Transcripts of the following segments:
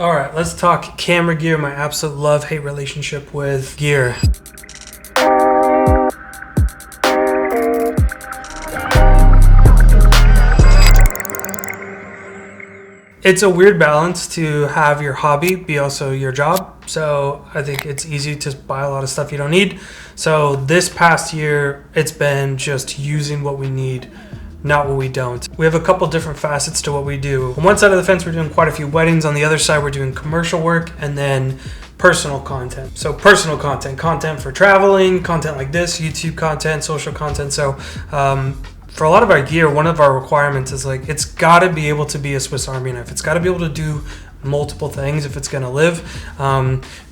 All right, let's talk camera gear, my absolute love-hate relationship with gear. It's a weird balance to have your hobby be also your job. So I think it's easy to buy a lot of stuff you don't need. So this past year, it's been just using what we need, not what we don't. We have a couple different facets to what we do. On one side of the fence, we're doing quite a few weddings. On the other side, we're doing commercial work and then personal content. So personal content for traveling, content like this, YouTube content, social content. So for a lot of our gear, one of our requirements is like, it's got to be able to be a Swiss Army knife. It's got to be able to do multiple things if it's going to live.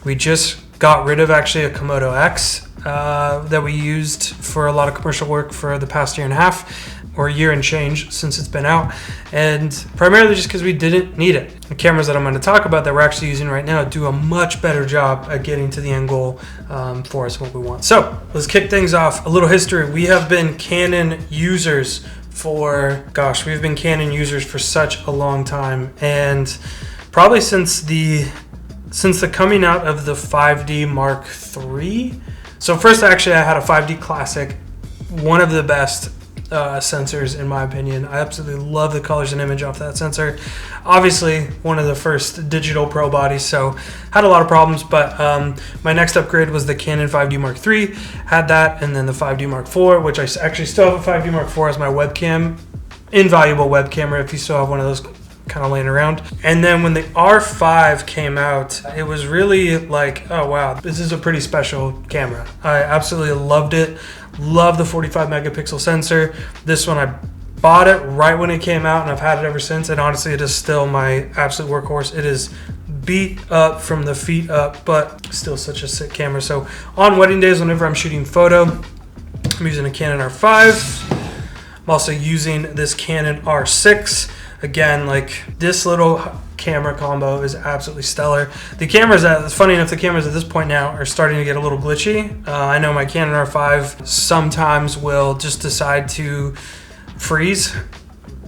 We just got rid of actually a Komodo X that we used for a lot of commercial work for the past year and a half, or a year and change since it's been out, and primarily just because we didn't need it. The cameras that I'm going to talk about that we're actually using right now do a much better job at getting to the end goal for us, what we want. So let's kick things off. A little history. We have been Canon users for, we've been Canon users for such a long time, and probably since the coming out of the 5D Mark III. So first, actually, I had a 5D Classic, one of the best sensors in my opinion. I absolutely love the colors and image off that sensor. Obviously one of the first digital pro bodies, so had a lot of problems, but my next upgrade was the Canon 5D Mark III. Had that, and then the 5D Mark IV, which I actually still have a 5D Mark IV as my webcam. Invaluable web camera if you still have one of those kind of laying around. And then when the R5 came out, it was really like, oh wow, this is a pretty special camera. I absolutely loved it. Love the 45 megapixel sensor. This one, I bought it right when it came out and I've had it ever since, and honestly it is still my absolute workhorse. It is beat up from the feet up, but still such a sick camera. So on wedding days, whenever I'm shooting photo, I'm using a Canon R5. I'm also using this Canon R6. Again, like, this little camera combo is absolutely stellar. The cameras, it's funny enough, the cameras at this point now are starting to get a little glitchy. I know my Canon R5 sometimes will just decide to freeze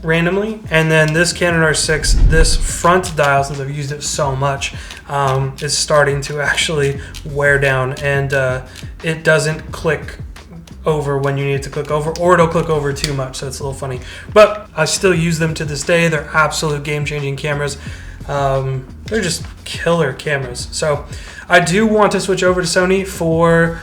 randomly, and then this Canon R6, this front dial, since I've used it so much, is starting to actually wear down, and it doesn't click over when you need it to click over, or it'll click over too much, so it's a little funny. But I still use them to this day. They're absolute game-changing cameras. They're just killer cameras. So I do want to switch over to Sony for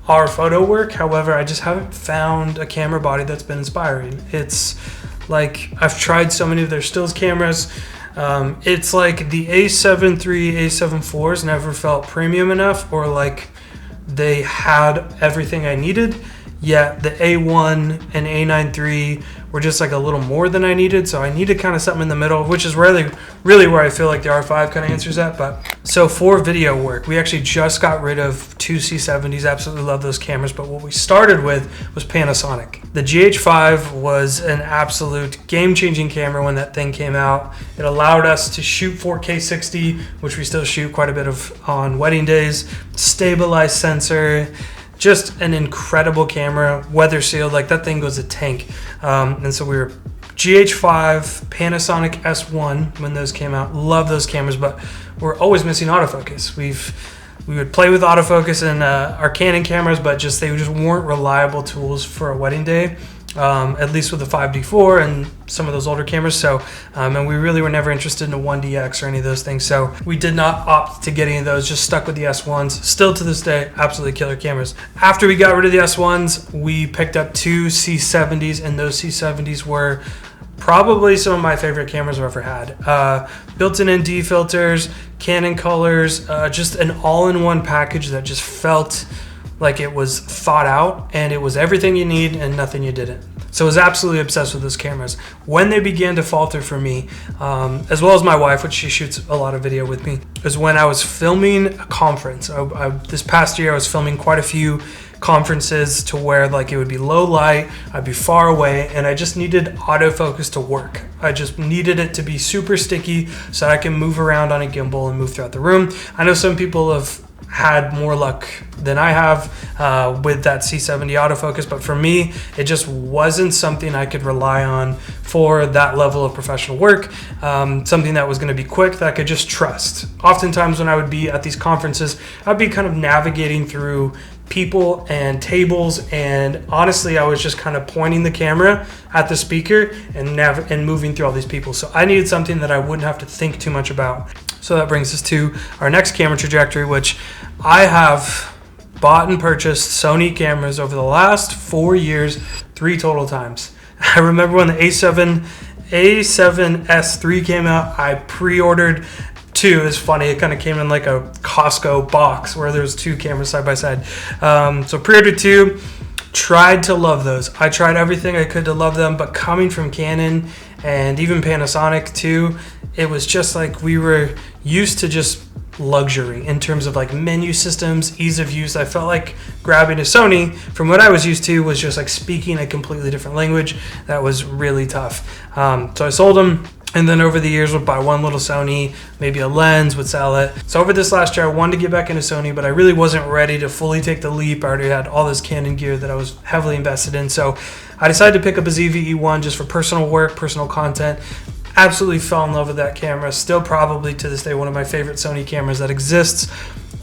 our photo work. However, I just haven't found a camera body that's been inspiring. It's like, I've tried so many of their stills cameras. It's like the A7 III, A7 IVs never felt premium enough, or like they had everything I needed. Yet the A1 and A9 III were just like a little more than I needed, so I needed kind of something in the middle, which is really where I feel like the R5 kind of answers that. But so for video work, we actually just got rid of two C70s. Absolutely love those cameras, but what we started with was Panasonic. The GH5 was an absolute game-changing camera when that thing came out. It allowed us to shoot 4K 60, which we still shoot quite a bit of on wedding days. Stabilized sensor. Just an incredible camera, weather sealed, like that thing goes a tank. And so we were GH5, Panasonic S1 when those came out. Love those cameras, but we're always missing autofocus. We would play with autofocus in our Canon cameras, but they just weren't reliable tools for a wedding day. At least with the 5D4 and some of those older cameras. So, and we really were never interested in a 1DX or any of those things. So we did not opt to get any of those, just stuck with the S1s. Still to this day, absolutely killer cameras. After we got rid of the S1s, we picked up two C70s, and those C70s were probably some of my favorite cameras I've ever had. Built-in ND filters, Canon colors, just an all-in-one package that just felt like it was thought out, and it was everything you need and nothing you didn't. So I was absolutely obsessed with those cameras. When they began to falter for me, as well as my wife, which she shoots a lot of video with me, is when I was filming a conference. This past year I was filming quite a few conferences to where like it would be low light, I'd be far away, and I just needed autofocus to work. I just needed it to be super sticky so that I can move around on a gimbal and move throughout the room. I know some people have had more luck than I have with that C70 autofocus, but for me, it just wasn't something I could rely on for that level of professional work, something that was going to be quick, that I could just trust. Oftentimes when I would be at these conferences, I'd be kind of navigating through people and tables, and honestly, I was just kind of pointing the camera at the speaker and moving through all these people. So I needed something that I wouldn't have to think too much about. So that brings us to our next camera trajectory, which I have bought and purchased Sony cameras over the last 4 years, 3 total times. I remember when the A7S3 came out, I pre-ordered 2. It's funny, it kind of came in like a Costco box where there's 2 cameras side by side. So pre-ordered 2, tried to love those. I tried everything I could to love them, but coming from Canon and even Panasonic too, it was just like we were used to just luxury in terms of like menu systems, ease of use. I felt like grabbing a Sony from what I was used to was just like speaking a completely different language. That was really tough. So I sold them, and then over the years would buy one little Sony, maybe a lens, would sell it. So over this last year, I wanted to get back into Sony, but I really wasn't ready to fully take the leap. I already had all this Canon gear that I was heavily invested in. So I decided to pick up a ZV-E1 just for personal work, personal content. Absolutely fell in love with that camera. Still probably to this day one of my favorite Sony cameras that exists.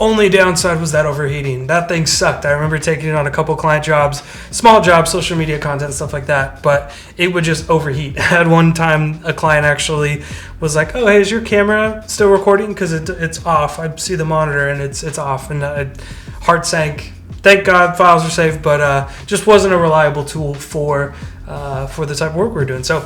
Only downside was that overheating. That thing sucked. I remember taking it on a couple client jobs, small jobs, social media content, stuff like that, but it would just overheat. At one time, a client actually was like, "Oh, hey, is your camera still recording? Because it's off." I'd see the monitor and it's off, and heart sank. Thank God files are safe, but just wasn't a reliable tool for the type of work we were doing. So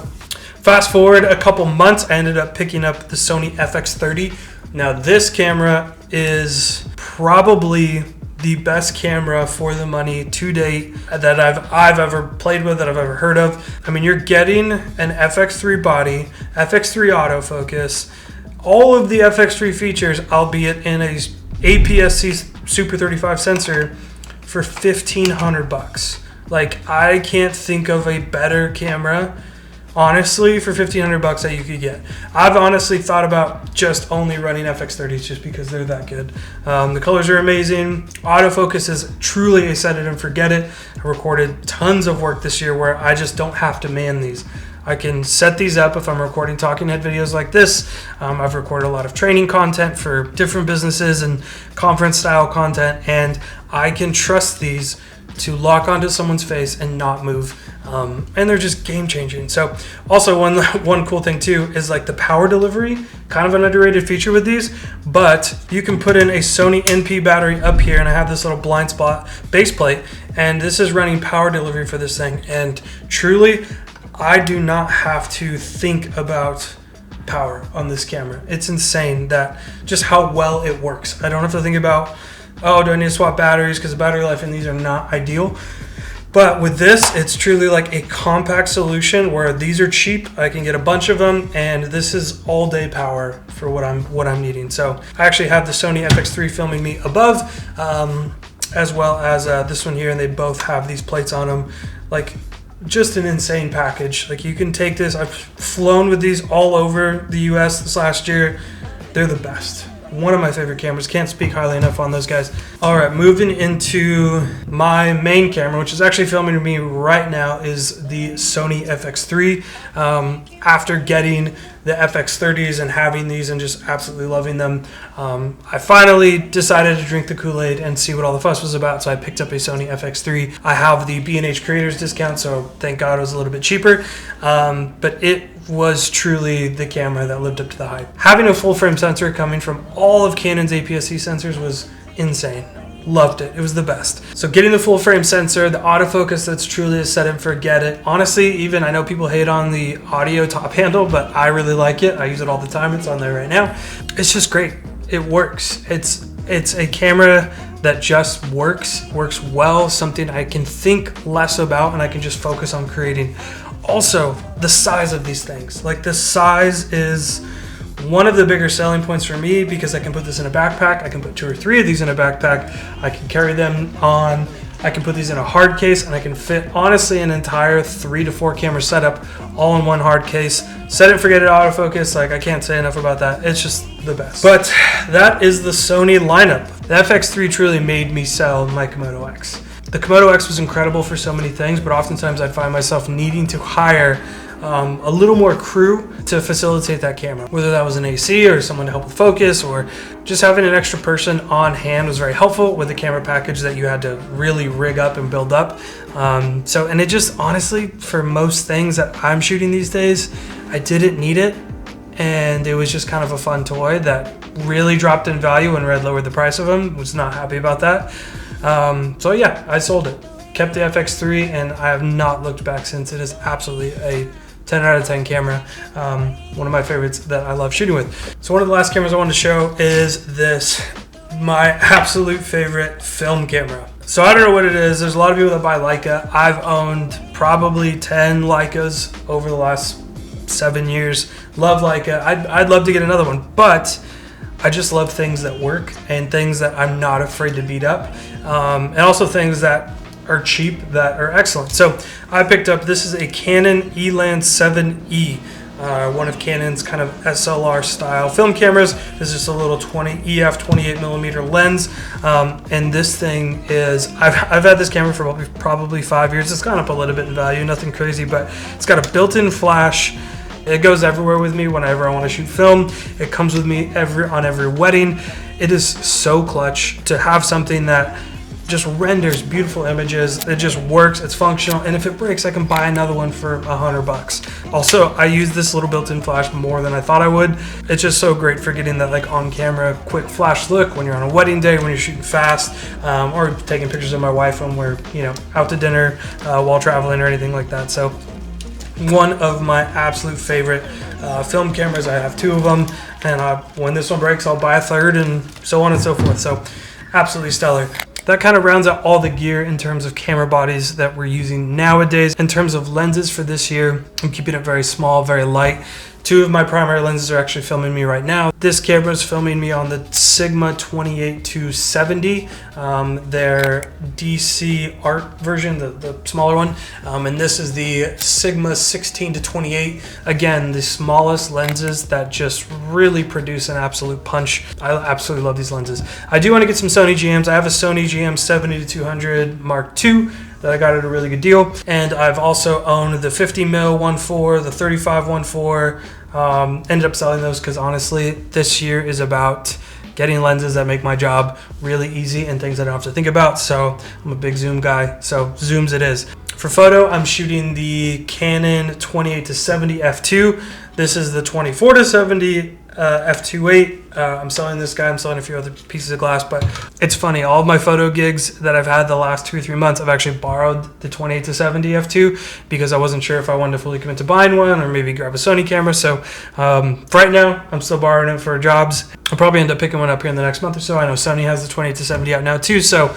fast forward a couple months, I ended up picking up the Sony FX30. Now this camera is probably the best camera for the money to date that I've ever played with, that I've ever heard of. I mean, you're getting an FX3 body, FX3 autofocus, all of the FX3 features, albeit in a APS-C Super 35 sensor for $1,500. Like, I can't think of a better camera, honestly, for $1,500 that you could get. I've honestly thought about just only running FX30s just because they're that good. The colors are amazing. Autofocus is truly a set it and forget it. I recorded tons of work this year where I just don't have to man these. I can set these up if I'm recording talking head videos like this. I've recorded a lot of training content for different businesses and conference style content, and I can trust these to lock onto someone's face and not move. And they're just game changing. So also one cool thing too is like the power delivery, kind of an underrated feature with these, but you can put in a Sony NP battery up here, and I have this little blind spot base plate, and this is running power delivery for this thing. And truly, I do not have to think about power on this camera. It's insane that just how well it works. I don't have to think about, oh, do I need to swap batteries, because the battery life in these are not ideal. But with this, it's truly like a compact solution where these are cheap. I can get a bunch of them, and this is all day power for what I'm needing. So I actually have the Sony FX3 filming me above, as well as this one here, and they both have these plates on them. Like, just an insane package. Like, you can take this. I've flown with these all over the US this last year. They're the best. One of my favorite cameras. Can't speak highly enough on those guys. All right, moving into my main camera, which is actually filming me right now, is the Sony FX3. After getting the FX30s and having these and just absolutely loving them, I finally decided to drink the Kool-Aid and see what all the fuss was about, so I picked up a Sony FX3. I have the B&H Creators discount, so thank God it was a little bit cheaper, but it was truly the camera that lived up to the hype. Having a full frame sensor coming from all of Canon's APS-C sensors was insane. Loved it. It was the best. So getting the full frame sensor, the autofocus that's truly a set and forget it. Honestly, even I know people hate on the audio top handle, but I really like it. I use it all the time. It's on there right now. It's just great. It works. It's a camera that just works well, something I can think less about and I can just focus on creating. Also, the size of these things. Like, the size is one of the bigger selling points for me, because I can put this in a backpack. I can put 2 or 3 of these in a backpack. I can carry them on. I can put these in a hard case, and I can fit, honestly, an entire 3 to 4 camera setup all in one hard case. Set it, forget it, autofocus. Like, I can't say enough about that. It's just the best. But that is the Sony lineup. The FX3 truly made me sell my Komodo X. The Komodo X was incredible for so many things, but oftentimes I'd find myself needing to hire a little more crew to facilitate that camera. Whether that was an AC or someone to help with focus, or just having an extra person on hand was very helpful with the camera package that you had to really rig up and build up. And it just, honestly, for most things that I'm shooting these days, I didn't need it. And it was just kind of a fun toy that really dropped in value when Red lowered the price of them. Was not happy about that. So yeah, I sold it. Kept the FX3, and I have not looked back since. It is absolutely a 10 out of 10 camera. One of my favorites that I love shooting with. So one of the last cameras I wanted to show is this, my absolute favorite film camera. So I don't know what it is. There's a lot of people that buy Leica. I've owned probably 10 Leicas over the last 7 years. Love Leica. I'd love to get another one, but I just love things that work and things that I'm not afraid to beat up, and also things that are cheap that are excellent. So I picked up, this is a Canon Elan7e, one of Canon's kind of SLR style film cameras. This is just a little EF 28mm lens, and this thing is, I've had this camera for probably 5 years. It's gone up a little bit in value, nothing crazy, but it's got a built-in flash. It goes everywhere with me whenever I want to shoot film. It comes with me on every wedding. It is so clutch to have something that just renders beautiful images. It just works, it's functional, and if it breaks, I can buy another one for $100. Also, I use this little built-in flash more than I thought I would. It's just so great for getting that like on-camera quick flash look when you're on a wedding day, when you're shooting fast, or taking pictures of my wife when we're, you know, out to dinner while traveling or anything like that. So one of my absolute favorite film cameras. I have 2 of them, and when this one breaks, I'll buy a third, and so on and so forth. So absolutely stellar. That kind of rounds out all the gear in terms of camera bodies that we're using nowadays. In terms of lenses for this year, I'm keeping it very small, very light. 2 of my primary lenses are actually filming me right now. This camera is filming me on the Sigma 28-70, their DC art version, the smaller one. And this is the Sigma 16-28. Again, the smallest lenses that just really produce an absolute punch. I absolutely love these lenses. I do want to get some Sony GMs. I have a Sony GM 70-200 Mark II that I got at a really good deal. And I've also owned the 50mm 1.4, the 35 1.4. Ended up selling those because honestly, this year is about getting lenses that make my job really easy and things I don't have to think about. So I'm a big zoom guy, so zooms it is. For photo, I'm shooting the Canon 28-70 f2. This is the 24-70 f2.8. I'm selling this guy. I'm selling a few other pieces of glass, but it's funny. All of my photo gigs that I've had the last 2 or 3 months, I've actually borrowed the 28-70 f2 because I wasn't sure if I wanted to fully commit to buying one or maybe grab a Sony camera. So for right now, I'm still borrowing it for jobs. I'll probably end up picking one up here in the next month or so. I know Sony has the 28-70 out now too, so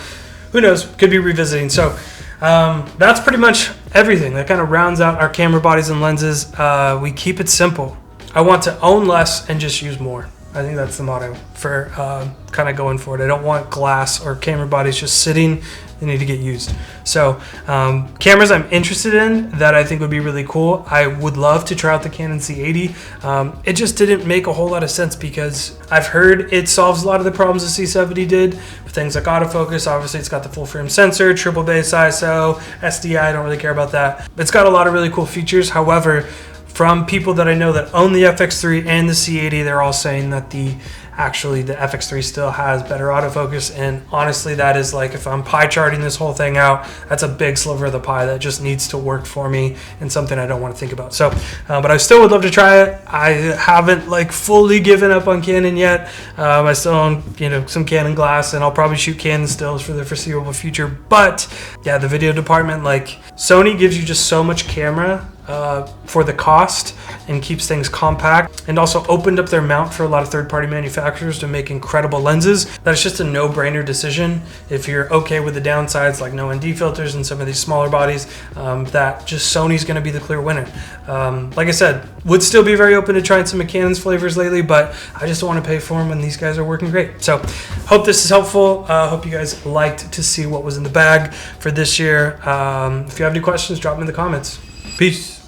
who knows? Could be revisiting. So that's pretty much everything. That kind of rounds out our camera bodies and lenses. We keep it simple. I want to own less and just use more. I think that's the motto for kind of going forward. I don't want glass or camera bodies just sitting. They need to get used. So cameras I'm interested in that I think would be really cool. I would love to try out the Canon C80. It just didn't make a whole lot of sense because I've heard it solves a lot of the problems the C70 did with things like autofocus. Obviously, it's got the full frame sensor, triple base ISO, SDI. I don't really care about that. It's got a lot of really cool features. However, from people that I know that own the FX3 and the C80, they're all saying that the FX3 still has better autofocus, and honestly, that is like, if I'm pie charting this whole thing out, that's a big sliver of the pie that just needs to work for me and something I don't want to think about. So, but I still would love to try it. I haven't like fully given up on Canon yet. I still own, you know, some Canon glass, and I'll probably shoot Canon stills for the foreseeable future. But yeah, the video department, like Sony gives you just so much camera for the cost and keeps things compact, and also opened up their mount for a lot of third-party manufacturers to make incredible lenses. That's just a no-brainer decision if you're okay with the downsides like no ND filters and some of these smaller bodies, that just Sony's going to be the clear winner. Like I said, would still be very open to trying some of Canon's flavors lately, but I just don't want to pay for them when these guys are working great. So hope this is helpful. Hope you guys liked to see what was in the bag for this year. If you have any questions, drop them in the comments. Peace.